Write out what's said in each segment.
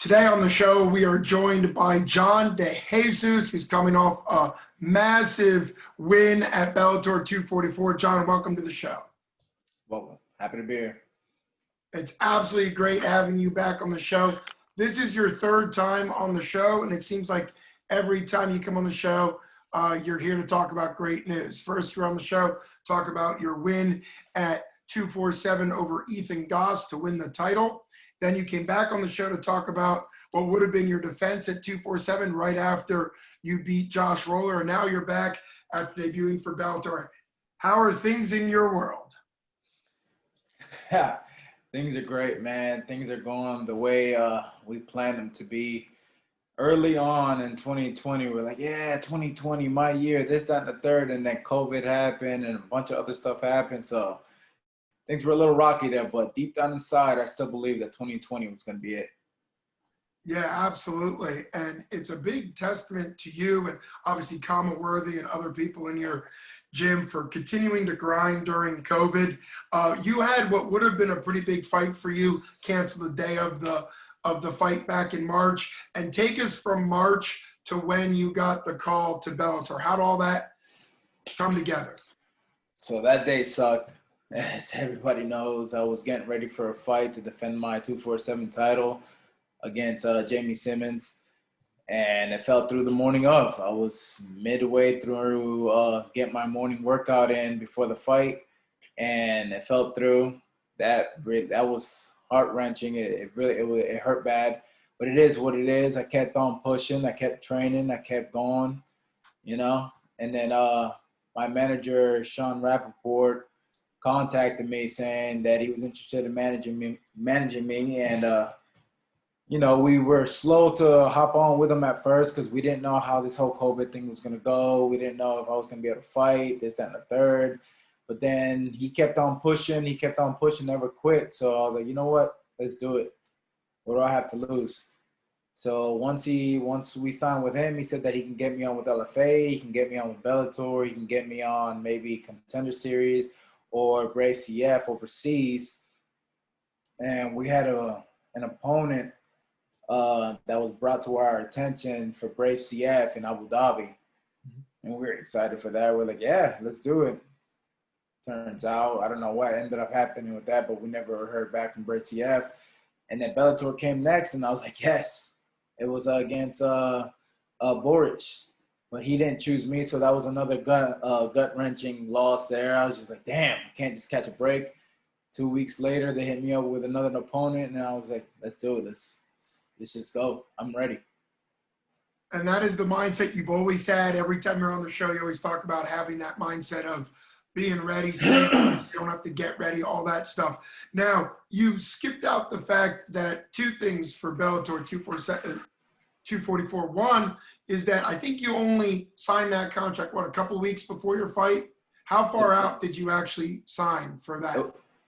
Today on the show, we are joined by John DeJesus, who's coming off a massive win at Bellator 244. John, welcome to the show. Welcome. Happy to be here. It's absolutely great having you back on the show. This is your third time on the show, and it seems like every time you come on the show, you're here to talk about great news. First, you're on the show, talk about your win at 247 over Ethan Goss to win the title. Then you came back on the show to talk about what would have been your defense at 247 right after you beat Josh Roller. And now you're back after debuting for Bellator. How are things in your world? Yeah, things are great, man. Things are going the way we planned them to be. Early on in 2020, we're like, yeah, 2020, my year, this, that, and the third. And then COVID happened and a bunch of other stuff happened. So things were a little rocky there, but deep down inside, I still believe that 2020 was going to be it. Yeah, absolutely. And it's a big testament to you and obviously Kama Worthy and other people in your gym for continuing to grind during COVID. You had what would have been a pretty big fight for you cancel the day of the fight back in March. And take us from March to when you got the call to Bellator. How'd all that come together? So that day sucked. As everybody knows, I was getting ready for a fight to defend my 247 title against Jamie Simmons, and it fell through the morning of. I was midway through getting my morning workout in before the fight, and it fell through. That was heart-wrenching. It hurt bad, but it is what it is. I kept on pushing. I kept training. I kept going, And then my manager, Sean Rappaport, contacted me saying that he was interested in managing me, and we were slow to hop on with him at first because we didn't know how this whole COVID thing was going to go. We didn't know if I was going to be able to fight, this, that, and the third. But then he kept on pushing, never quit. So I was like, you know what? Let's do it. What do I have to lose? So once we signed with him, he said that he can get me on with LFA, he can get me on with Bellator, he can get me on maybe Contender Series or Brave CF overseas. And we had an opponent that was brought to our attention for Brave CF in Abu Dhabi. And we were excited for that. We're like, yeah, let's do it. Turns out, I don't know what ended up happening with that, but we never heard back from Brave CF. And then Bellator came next, and I was like, yes. It was against Boric. But he didn't choose me, so that was another gut-wrenching loss there. I was just like, damn, I can't just catch a break. 2 weeks later, they hit me up with another opponent, and I was like, let's do it. Let's just go. I'm ready. And that is the mindset you've always had. Every time you're on the show, you always talk about having that mindset of being ready, so you don't have to get ready, all that stuff. Now, you skipped out the fact that two things for Bellator 244. One is that I think you only signed that contract, a couple of weeks before your fight? How far out did you actually sign for that?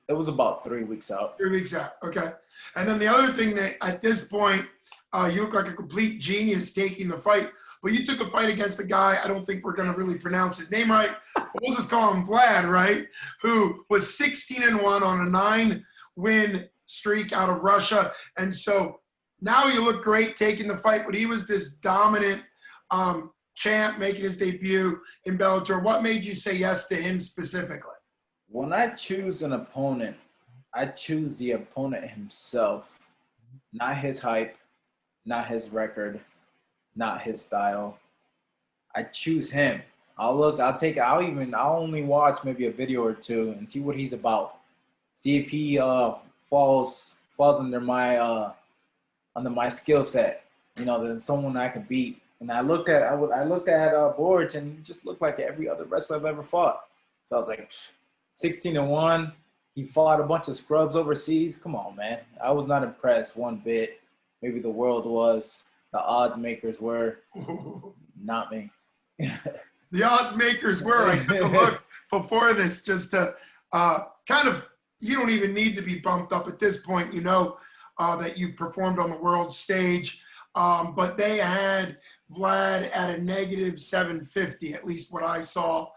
It was about 3 weeks out. 3 weeks out, okay. And then the other thing that at this point, you look like a complete genius taking the fight, but you took a fight against a guy, I don't think we're going to really pronounce his name right, but we'll just call him Vlad, right? Who was 16-1 on a 9-win streak out of Russia. And so now you look great taking the fight, but he was this dominant champ making his debut in Bellator. What made you say yes to him specifically? When I choose an opponent, I choose the opponent himself, not his hype, not his record, not his style. I choose him. I'll only watch maybe a video or two and see what he's about. See if he falls under my skill set. There's someone I can beat. And I looked at Boric, and he just looked like every other wrestler I've ever fought. So I was like, 16-1. He fought a bunch of scrubs overseas. Come on, man. I was not impressed one bit. Maybe the world was. The odds makers were. Not me. The odds makers were. I took a look before this just to you don't even need to be bumped up at this point. That you've performed on the world stage. But they had Vlad at a negative 750, at least what I saw.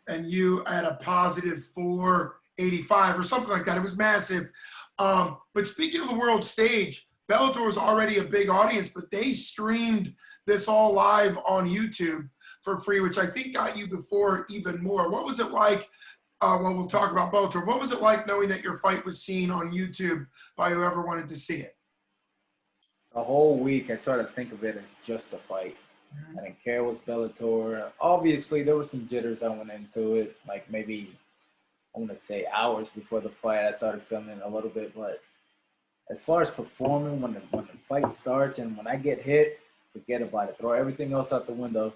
And you at a positive 485 or something like that. It was massive. But speaking of the world stage, Bellator was already a big audience, but they streamed this all live on YouTube for free, which I think got you before even more. What was it like? Well, we'll talk about Bellator. What was it like knowing that your fight was seen on YouTube by whoever wanted to see it? The whole week, I try to think of it as just a fight. I didn't care it was Bellator. Obviously, there was some jitters that went into it, like maybe, I want to say hours before the fight, I started feeling it a little bit. But as far as performing, when the fight starts and when I get hit, forget about it. Throw everything else out the window.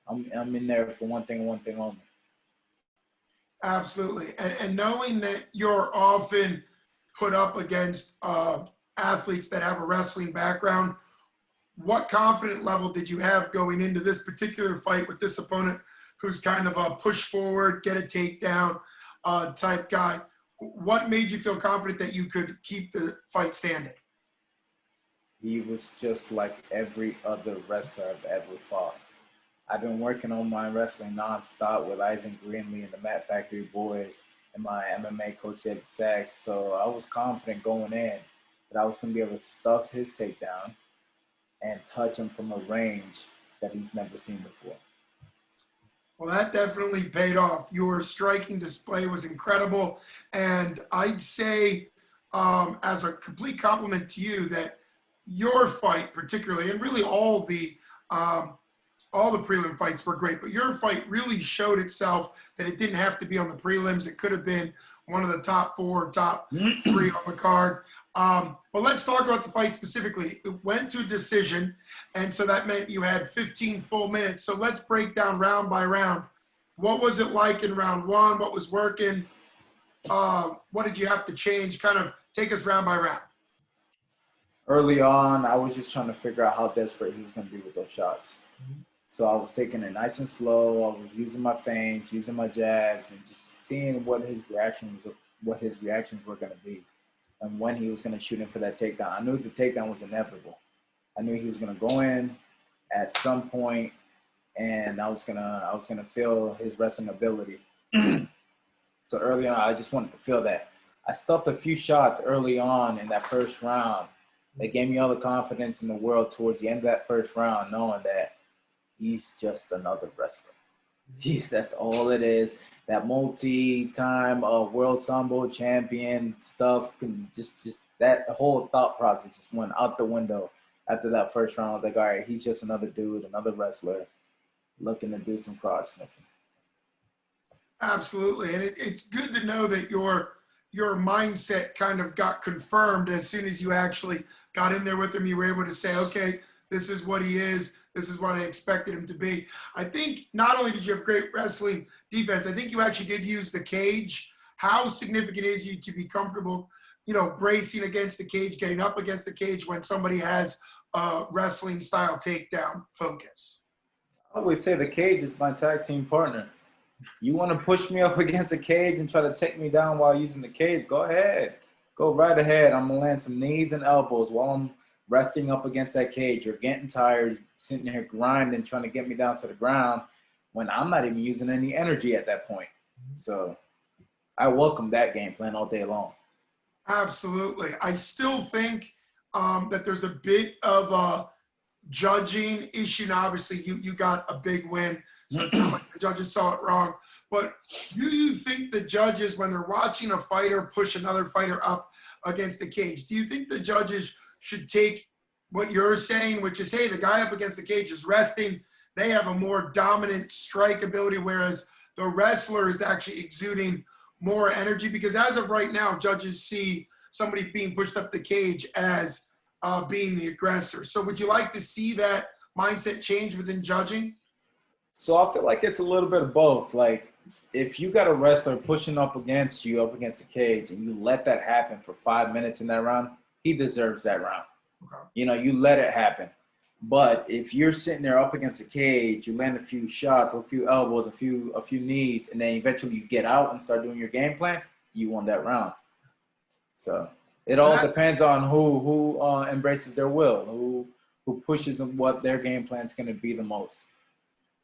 I'm in there for one thing and one thing only. Absolutely. And knowing that you're often put up against athletes that have a wrestling background, what confident level did you have going into this particular fight with this opponent who's kind of a push forward, get a takedown type guy? What made you feel confident that you could keep the fight standing? He was just like every other wrestler I've ever fought. I've been working on my wrestling nonstop with Eisen Greenlee and the Matt Factory boys and my MMA coach Ed Sachs. So I was confident going in that I was going to be able to stuff his takedown and touch him from a range that he's never seen before. Well, that definitely paid off. Your striking display was incredible. And I'd say, as a complete compliment to you, that your fight particularly, and really all the prelim fights were great, but your fight really showed itself that it didn't have to be on the prelims. It could have been one of the top 4, top 3 on the card. But let's talk about the fight specifically. It went to a decision, and so that meant you had 15 full minutes. So let's break down round by round. What was it like in round 1? What was working? What did you have to change? Kind of take us round by round. Early on, I was just trying to figure out how desperate he was going to be with those shots. So I was taking it nice and slow. I was using my feints, using my jabs, and just seeing what his reactions were going to be, and when he was going to shoot in for that takedown. I knew the takedown was inevitable. I knew he was going to go in at some point, and I was gonna feel his wrestling ability. So early on, I just wanted to feel that. I stuffed a few shots early on in that first round. That gave me all the confidence in the world towards the end of that first round, knowing that he's just another wrestler. That's all it is. That multi-time world sambo champion stuff, just that whole thought process just went out the window after that first round. I was like, all right, he's just another dude, another wrestler looking to do some cross sniffing. Absolutely. And it's good to know that your mindset kind of got confirmed as soon as you actually got in there with him. You were able to say, okay, this is what he is. This is what I expected him to be. I think not only did you have great wrestling defense, I think you actually did use the cage. How significant is you to be comfortable, bracing against the cage, getting up against the cage when somebody has a wrestling style takedown focus? I always say the cage is my tag team partner. You want to push me up against a cage and try to take me down while using the cage, go ahead. Go right ahead. I'm going to land some knees and elbows while I'm resting up against that cage. You're getting tired, sitting there grinding, trying to get me down to the ground when I'm not even using any energy at that point. So I welcome that game plan all day long. Absolutely. I still think that there's a bit of a judging issue. Now, obviously, you got a big win, so it's not like the judges saw it wrong. But do you think the judges, when they're watching a fighter push another fighter up against the cage, do you think the judges should take what you're saying, which is, hey, the guy up against the cage is resting. They have a more dominant strike ability, whereas the wrestler is actually exuding more energy? Because as of right now, judges see somebody being pushed up the cage as being the aggressor. So would you like to see that mindset change within judging? So I feel like it's a little bit of both. Like, if you got a wrestler pushing up against the cage, and you let that happen for 5 minutes in that round, he deserves that round. Okay. You let it happen. But if you're sitting there up against the cage, you land a few shots, a few elbows, a few knees, and then eventually you get out and start doing your game plan, you won that round. So it all depends on who embraces their will, who pushes what their game plan is going to be the most.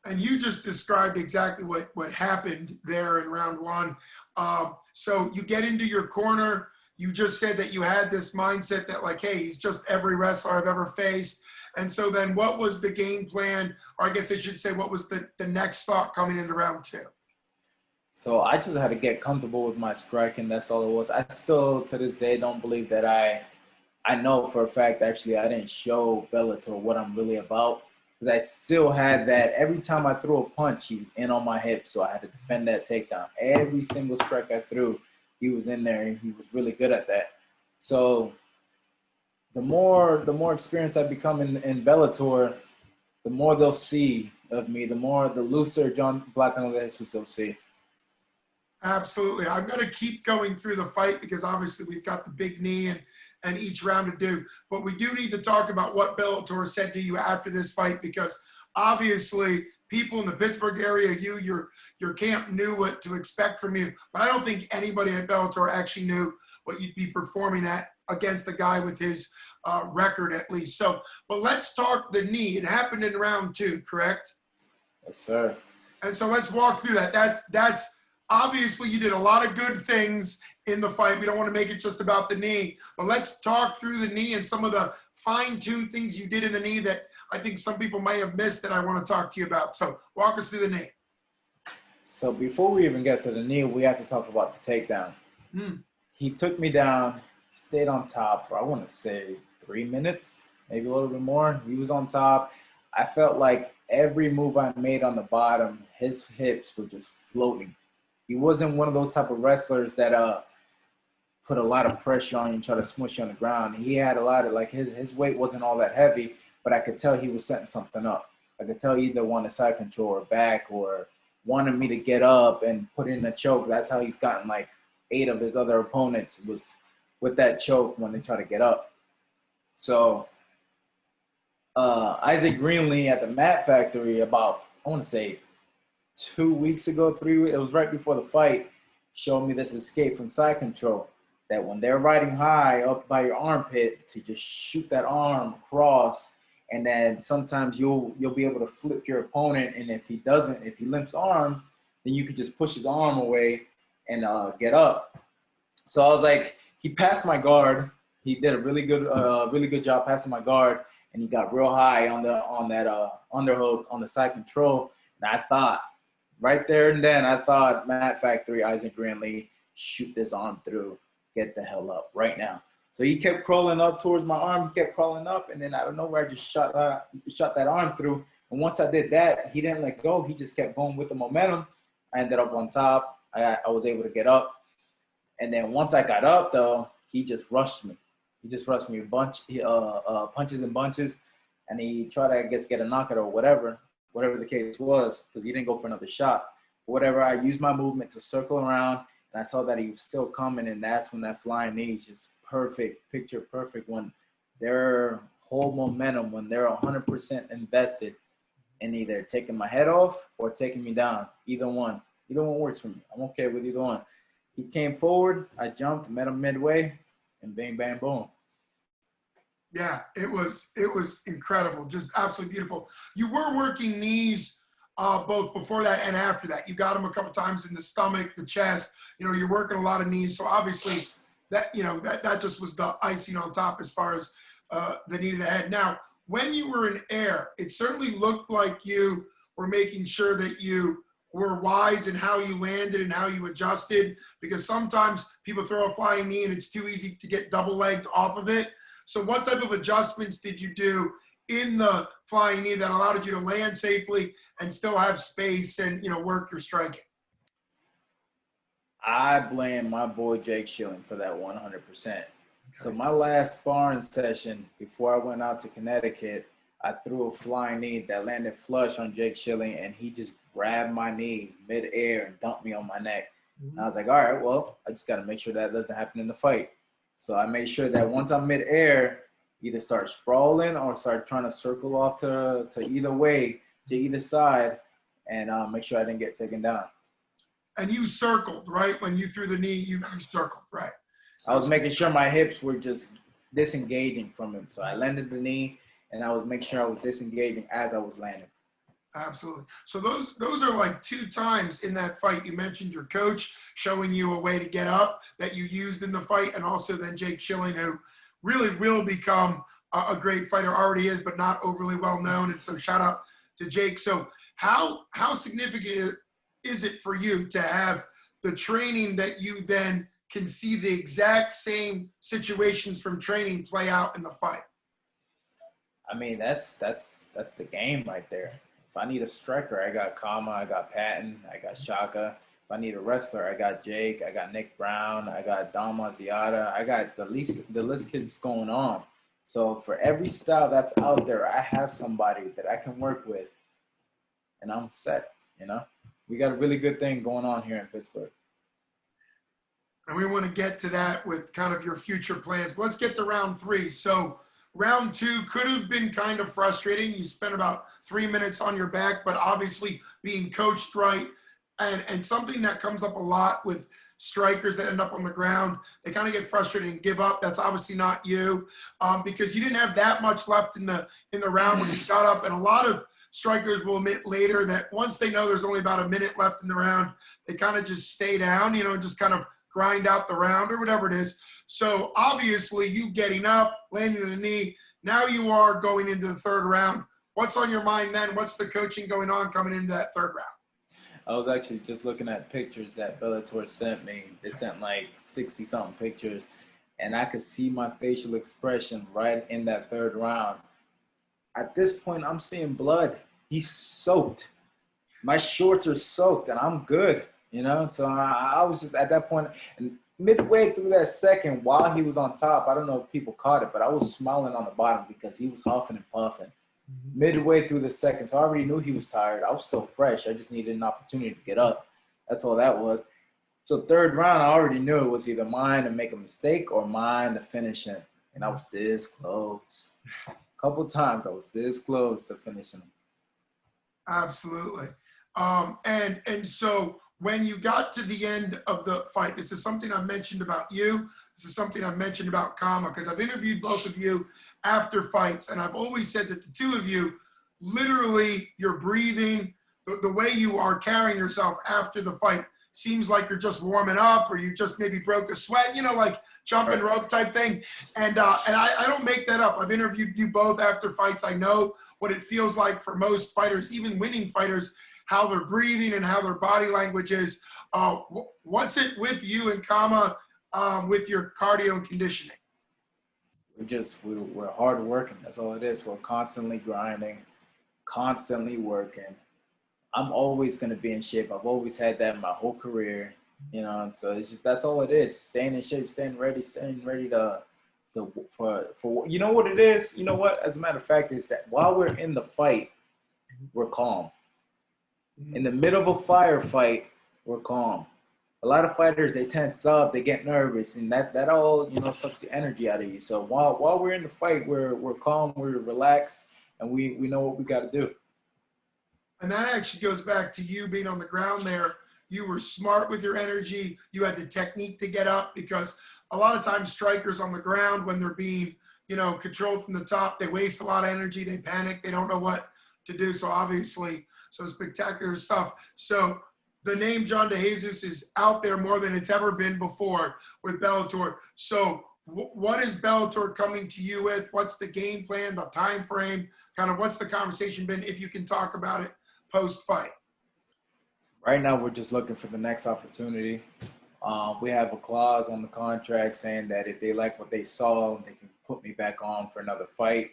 And you just described exactly what happened there in round one. So you get into your corner, you just said that you had this mindset that like, hey, he's just every wrestler I've ever faced. And so then what was the game plan? Or I guess I should say, what was the next thought coming into round 2? So I just had to get comfortable with my striking. That's all it was. I still, to this day, don't believe that I know for a fact, actually, I didn't show Bellator what I'm really about. Because I still had that. Every time I threw a punch, he was in on my hip. So I had to defend that takedown. Every single strike I threw, he was in there, and he was really good at that. So the more experience I become in Bellator, the more they'll see of me, the looser John Platano they'll see. Absolutely. I'm going to keep going through the fight because obviously we've got the big knee and each round to do. But we do need to talk about what Bellator said to you after this fight, because obviously people in the Pittsburgh area, your camp knew what to expect from you. But I don't think anybody at Bellator actually knew what you'd be performing at against a guy with his record at least. So, but let's talk the knee. It happened in round 2, correct? Yes, sir. And so let's walk through that. That's obviously you did a lot of good things in the fight. We don't want to make it just about the knee, but let's talk through the knee and some of the fine-tuned things you did in the knee that I think some people may have missed that I want to talk to you about. So walk us through the knee. So before we even get to the knee, we have to talk about the takedown. He took me down, stayed on top for, I want to say, 3 minutes, maybe a little bit more. He was on top. I felt like every move I made on the bottom, his hips were just floating. He wasn't one of those type of wrestlers that put a lot of pressure on you and try to smush you on the ground. He had a lot of, like, his weight wasn't all that heavy, but I could tell he was setting something up. I could tell he either wanted side control or back or wanted me to get up and put in a choke. That's how he's gotten like 8 of his other opponents was with that choke when they try to get up. So Isaac Greenlee at the Mat Factory about, I want to say 2 weeks ago, 3 weeks, it was right before the fight, showed me this escape from side control, that when they're riding high up by your armpit, to just shoot that arm across, and then sometimes you'll be able to flip your opponent, and if he limps arms, then you could just push his arm away and get up. So I was like, he passed my guard. He did a really good job passing my guard, and he got real high on that underhook on the side control. And I thought, right there and then, I thought, Mat Factory, Isaac Greenlee, shoot this arm through, get the hell up right now. So he kept crawling up towards my arm. He kept crawling up, and then out of nowhere, I just shot that arm through. And once I did that, he didn't let go. He just kept going with the momentum. I ended up on top. I was able to get up. And then once I got up, though, he just rushed me. He just rushed me a bunch, punches and bunches. And he tried to, I guess, get a knockout or whatever the case was, because he didn't go for another shot. Whatever, I used my movement to circle around, and I saw that he was still coming, and that's when that flying knee is just perfect, picture perfect, when their whole momentum, when they're 100% invested in either taking my head off or taking me down. Either one works for me. I'm okay with either one. He came forward, I jumped, met him midway, and bang, bang, boom. Yeah, it was incredible, just absolutely beautiful. You were working knees both before that and after that. You got them a couple times in the stomach, the chest. You know, you're working a lot of knees. So obviously that, you know, that just was the icing on top as far as the knee to the head. Now, when you were in air, it certainly looked like you were making sure that you were wise in how you landed and how you adjusted, because sometimes people throw a flying knee and it's too easy to get double legged off of it. So what type of adjustments did you do in the flying knee that allowed you to land safely and still have space and, you know, work your striking? I blame my boy Jake Schilling for that 100%. Okay. So my last sparring session before I went out to Connecticut, I threw a flying knee that landed flush on Jake Schilling, and he just grabbed my knees mid-air and dumped me on my neck. And I was like, all right, well, I just got to make sure that doesn't happen in the fight. So I made sure that once I'm mid-air, either start sprawling or start trying to circle off to either way, to either side, and make sure I didn't get taken down. And you circled, right? When you threw the knee, you circled, right? I was making sure my hips were just disengaging from him. So I landed the knee, and I was making sure I was disengaging as I was landing. Absolutely. So those are like 2 times in that fight. You mentioned your coach showing you a way to get up that you used in the fight, and also then Jake Schilling, who really will become a great fighter, already is, but not overly well known. And so shout out to Jake. So how significant is it for you to have the training that you then can see the exact same situations from training play out in the fight? I mean, that's the game right there. If I need a striker, I got Kama, I got Patton, I got Shaka. If I need a wrestler, I got Jake, I got Nick Brown, I got Dom Maziata. I got the list keeps going on. So for every style that's out there, I have somebody that I can work with, and I'm set. You know, we got a really good thing going on here in Pittsburgh. And we want to get to that with kind of your future plans. But let's get to round 3. So round 2 could have been kind of frustrating. You spent about 3 minutes on your back, but obviously being coached right, and something that comes up a lot with strikers that end up on the ground, they kind of get frustrated and give up. That's obviously not you, because you didn't have that much left in the round when you got up. And a lot of strikers will admit later that once they know there's only about a minute left in the round, they kind of just stay down, you know, just kind of grind out the round or whatever it is. So obviously you getting up, landing the knee, now you are going into the 3rd round. What's on your mind then? What's the coaching going on coming into that 3rd round? I was actually just looking at pictures that Bellator sent me. They sent like 60-something pictures, and I could see my facial expression right in that 3rd round. At this point, I'm seeing blood. He's soaked. My shorts are soaked, and I'm good, you know? So I was just at that point, and midway through that second, while he was on top, I don't know if people caught it, but I was smiling on the bottom because he was huffing and puffing. Midway through the second, so I already knew he was tired. I was still fresh. I just needed an opportunity to get up. That's all that was. So 3rd round, I already knew it was either mine to make a mistake or mine to finish him. And I was this close. A couple times I was this close to finishing him. Absolutely. And so when you got to the end of the fight, this is something I've mentioned about you. This is something I've mentioned about Kama, because I've interviewed both of you after fights, and I've always said that the 2 of you, literally your breathing, the way you are carrying yourself after the fight seems like you're just warming up, or you just maybe broke a sweat, you know, like jumping rope type thing. And I don't make that up. I've interviewed you both after fights. I know what it feels like for most fighters, even winning fighters, how they're breathing and how their body language is. What's it with you and Kama with your cardio and conditioning? We're hard working. That's all it is. We're constantly grinding, constantly working. I'm always going to be in shape. I've always had that my whole career, you know, and so it's just, that's all it is. Staying in shape, staying ready for you know what it is? You know what? As a matter of fact, is that while we're in the fight, we're calm. In the middle of a firefight, we're calm. A lot of fighters, they tense up, they get nervous, and that all, you know, sucks the energy out of you. So while we're in the fight, we're calm, we're relaxed, and we know what we got to do. And that actually goes back to you being on the ground there. You were smart with your energy. You had the technique to get up, because a lot of times strikers on the ground, when they're being, you know, controlled from the top, they waste a lot of energy. They panic. They don't know what to do. So obviously, some spectacular stuff. So the name John DeJesus is out there more than it's ever been before with Bellator. So what is Bellator coming to you with? What's the game plan, the time frame? Kind of what's the conversation been, if you can talk about it post-fight? Right now, we're just looking for the next opportunity. We have a clause on the contract saying that if they like what they saw, they can put me back on for another fight.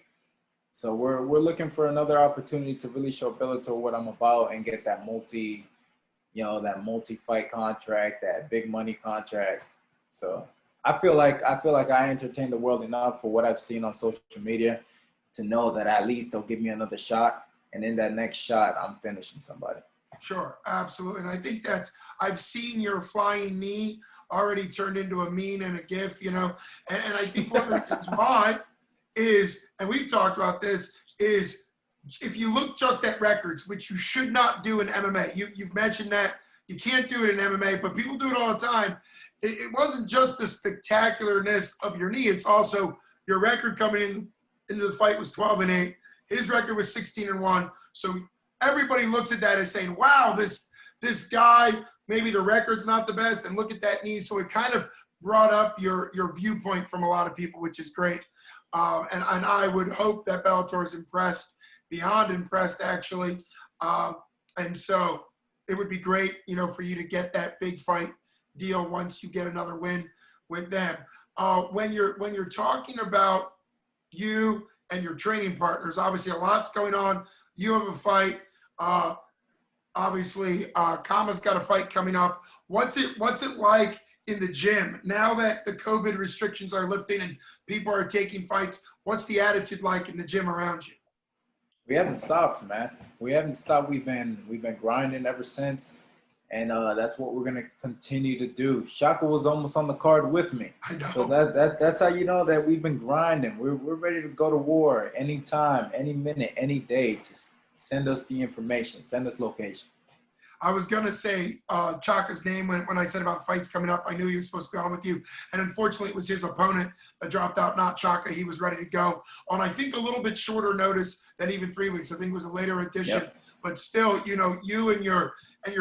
So we're looking for another opportunity to really show Bellator what I'm about and get that multi-fight contract, that big money contract. So I feel like I entertain the world enough for what I've seen on social media to know that at least they'll give me another shot, and in that next shot, I'm finishing somebody. Sure, absolutely. And I think I've seen your flying knee already turned into a meme and a GIF, you know, and I think one of the reasons why is, and we've talked about this, is if you look just at records, which you should not do in MMA, you've mentioned that you can't do it in MMA, but people do it all the time. It wasn't just the spectacularness of your knee. It's also your record coming into the fight was 12-8. His record was 16-1. So everybody looks at that as saying, wow, this guy, maybe the record's not the best, and look at that knee. So it kind of brought up your viewpoint from a lot of people, which is great. And I would hope that Bellator is impressed, beyond impressed, actually. And so it would be great, you know, for you to get that big fight deal once you get another win with them. When you're talking about you and your training partners, obviously a lot's going on. You have a fight. Obviously, Kama's got a fight coming up. What's it like in the gym now that the COVID restrictions are lifting and people are taking fights? What's the attitude like in the gym around you? We haven't stopped, man. We haven't stopped. We've been grinding ever since, and that's what we're gonna continue to do. Shaka was almost on the card with me, I know. so that's how you know that we've been grinding. We're ready to go to war anytime, any minute, any day. Just send us the information. Send us location. I was going to say Chaka's name when I said about fights coming up. I knew he was supposed to be on with you. And unfortunately, it was his opponent that dropped out, not Chaka. He was ready to go on, I think, a little bit shorter notice than even 3 weeks. I think it was a later edition. Yep. But still, you know, you and your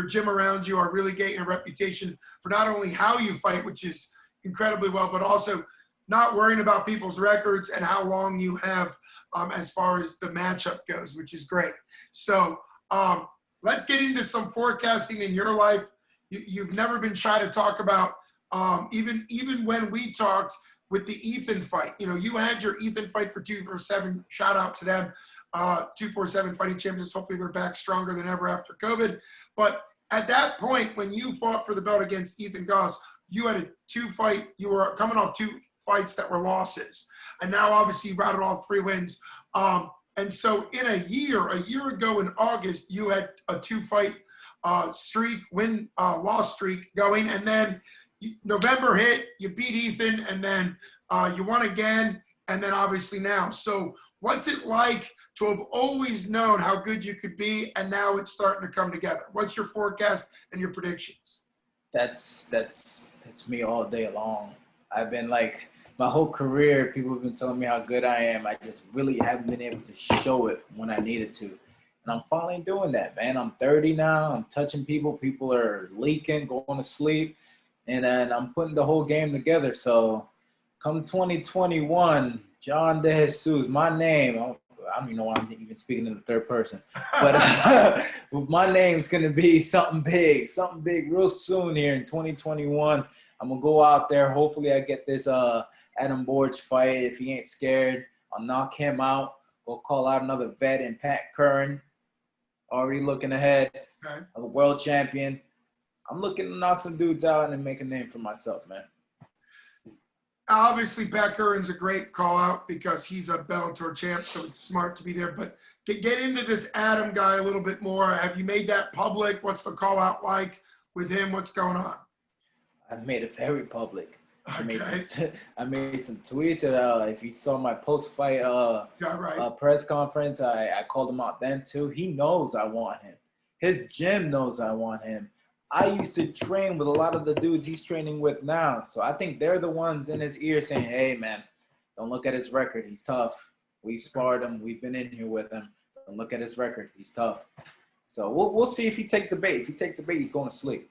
gym around you are really getting a reputation for not only how you fight, which is incredibly well, but also not worrying about people's records and how long you have as far as the matchup goes, which is great. So, let's get into some forecasting in your life. You've never been shy to talk about, even when we talked with the Ethan fight. You know, you had your Ethan fight for 247. Shout out to them, 247 fighting champions. Hopefully they're back stronger than ever after COVID. But at that point, when you fought for the belt against Ethan Goss, you had you were coming off 2 fights that were losses. And now obviously you routed off 3 wins. And so in a year ago in August, you had a 2-fight streak, loss streak going. And then November hit, you beat Ethan, and then you won again. And then obviously now. So what's it like to have always known how good you could be, and now it's starting to come together? What's your forecast and your predictions? That's me all day long. I've been like, my whole career, people have been telling me how good I am. I just really haven't been able to show it when I needed to. And I'm finally doing that, man. I'm 30 now. I'm touching people. People are leaking, going to sleep. And then I'm putting the whole game together. So come 2021, John De Jesus, my name, I don't even know why I'm even speaking in the third person. But my name's going to be something big real soon here in 2021. I'm going to go out there. Hopefully I get this Adam Borge fight. If he ain't scared, I'll knock him out. Go call out another vet in Pat Curran. Already looking ahead. Okay. I'm a world champion. I'm looking to knock some dudes out and make a name for myself, man. Obviously, Pat Curran's a great call out because he's a Bellator champ, so it's smart to be there. But get into this Adam guy a little bit more. Have you made that public? What's the call out like with him? What's going on? I've made it very public. Okay. I made some tweets. If you saw my post-fight press conference, I called him out then too. He knows I want him. His gym knows I want him. I used to train with a lot of the dudes he's training with now. So I think they're the ones in his ear saying, hey, man, don't look at his record. He's tough. We've sparred him. We've been in here with him. Don't look at his record. He's tough. So we'll see if he takes the bait. If he takes the bait, he's going to sleep.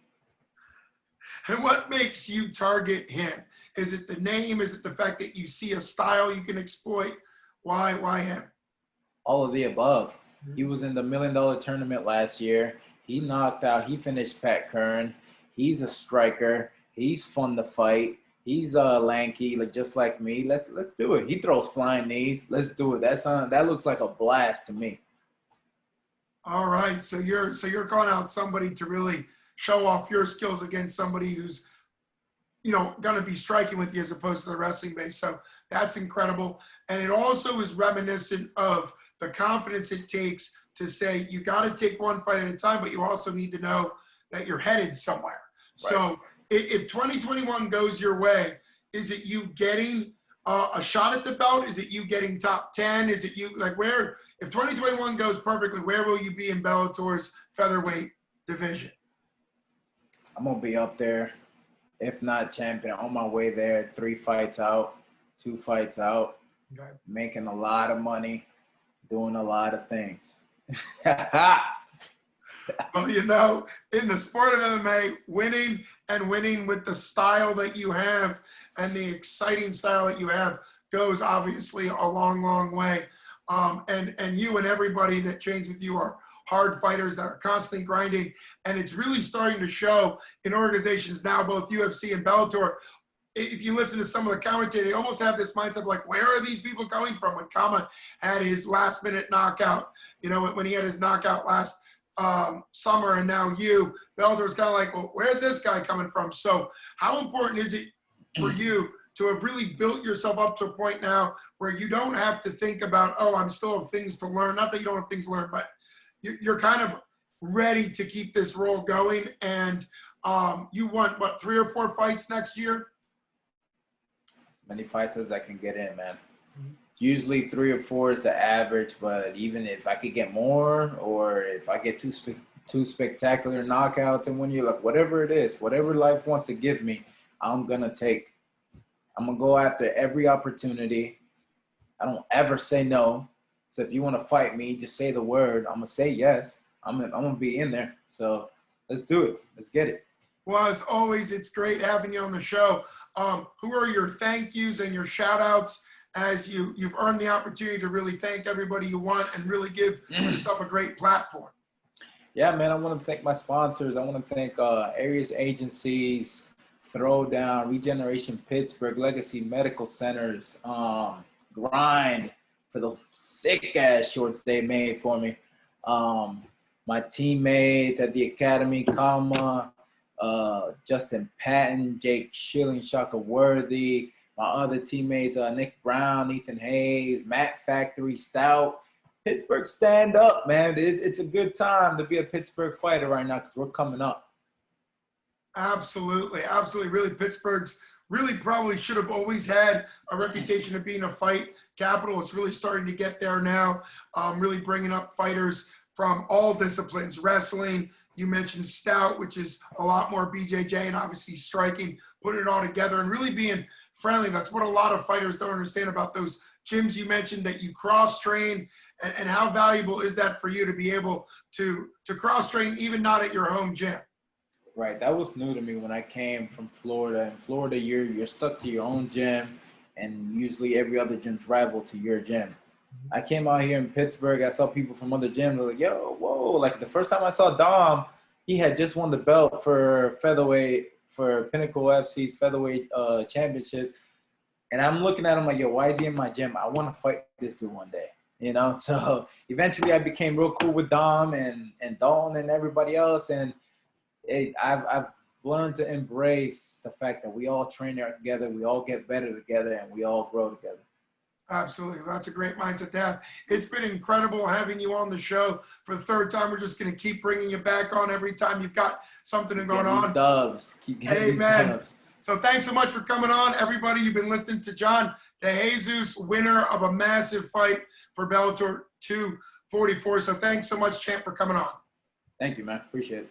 And what makes you target him? Is it the name? Is it the fact that you see a style you can exploit? Why him? All of the above. He was in the $1 million tournament last year. He knocked out. He finished Pat Curran. He's a striker. He's fun to fight. He's lanky, just like me. Let's do it. He throws flying knees. Let's do it. That looks like a blast to me. All right. So you're calling out somebody to really show off your skills against somebody who's, going to be striking with you as opposed to the wrestling base. So that's incredible. And it also is reminiscent of the confidence it takes to say you got to take one fight at a time, but you also need to know that you're headed somewhere. Right. So if 2021 goes your way, is it you getting a shot at the belt? Is it you getting top 10? Is it you, where, if 2021 goes perfectly, where will you be in Bellator's featherweight division? I'm going to be up there, if not champion, on my way there, 3 fights out, 2 fights out, okay. Making a lot of money, doing a lot of things. Well, you know, in the sport of MMA, winning and winning with the style that you have and the exciting style that you have goes obviously a long, long way. And you and everybody that trains with you are hard fighters that are constantly grinding. And it's really starting to show in organizations now, both UFC and Bellator. If you listen to some of the commentators, they almost have this mindset of like, where are these people coming from? When Kama had his last minute knockout, you know, when he had his knockout last summer, and now Bellator's kind of like, well, where'd this guy coming from? So how important is it for you to have really built yourself up to a point now where you don't have to think about, oh, I'm still have things to learn. Not that you don't have things to learn, but you're kind of ready to keep this roll going. And you want, what, 3 or 4 fights next year? As many fights as I can get in, man. Usually 3 or 4 is the average, but even if I could get more, or if I get two spectacular knockouts in 1 year, like whatever it is, whatever life wants to give me, I'm going to take. I'm going to go after every opportunity. I don't ever say no. So if you want to fight me, just say the word. I'm going to say yes. I'm going to be in there. So let's do it. Let's get it. Well, as always, it's great having you on the show. Who are your thank yous and your shout outs as you've earned the opportunity to really thank everybody you want and really give yourself a great platform? Yeah, man, I want to thank my sponsors. I want to thank Areas Agencies, Throwdown, Regeneration Pittsburgh, Legacy Medical Centers, Grind for the sick-ass shorts they made for me. My teammates at the Academy, Kama, Justin Patton, Jake Schilling, Shaka Worthy, my other teammates, Nick Brown, Ethan Hayes, Matt Factory, Stout. Pittsburgh, stand up, man. It's a good time to be a Pittsburgh fighter right now because we're coming up. Absolutely. Absolutely. Really, Pittsburgh's really probably should have always had a reputation of being a fight capital. It's really starting to get there now, really bringing up fighters from all disciplines. Wrestling, you mentioned Stout, which is a lot more BJJ, and obviously striking, putting it all together and really being friendly. That's what a lot of fighters don't understand about those gyms you mentioned that you cross-train, and how valuable is that for you to be able to cross-train even not at your home gym? Right, that was new to me when I came from Florida. In Florida, you're stuck to your own gym, and usually every other gym's rival to your gym. I came out here in Pittsburgh, I saw people from other gyms, were like, yo, whoa. Like the first time I saw Dom, he had just won the belt for featherweight, for Pinnacle FC's featherweight championship. And I'm looking at him like, yo, why is he in my gym? I want to fight this dude one day, you know? So eventually I became real cool with Dom and Dalton and everybody else. And I've learned to embrace the fact that we all train together, we all get better together, and we all grow together. Absolutely. That's a great mindset to have. It's been incredible having you on the show for the 3rd time. We're just going to keep bringing you back on every time you've got something going on. Dubs. Keep getting these dubs. So thanks so much for coming on. Everybody, you've been listening to John DeJesus, winner of a massive fight for Bellator 244. So thanks so much, champ, for coming on. Thank you, man. Appreciate it.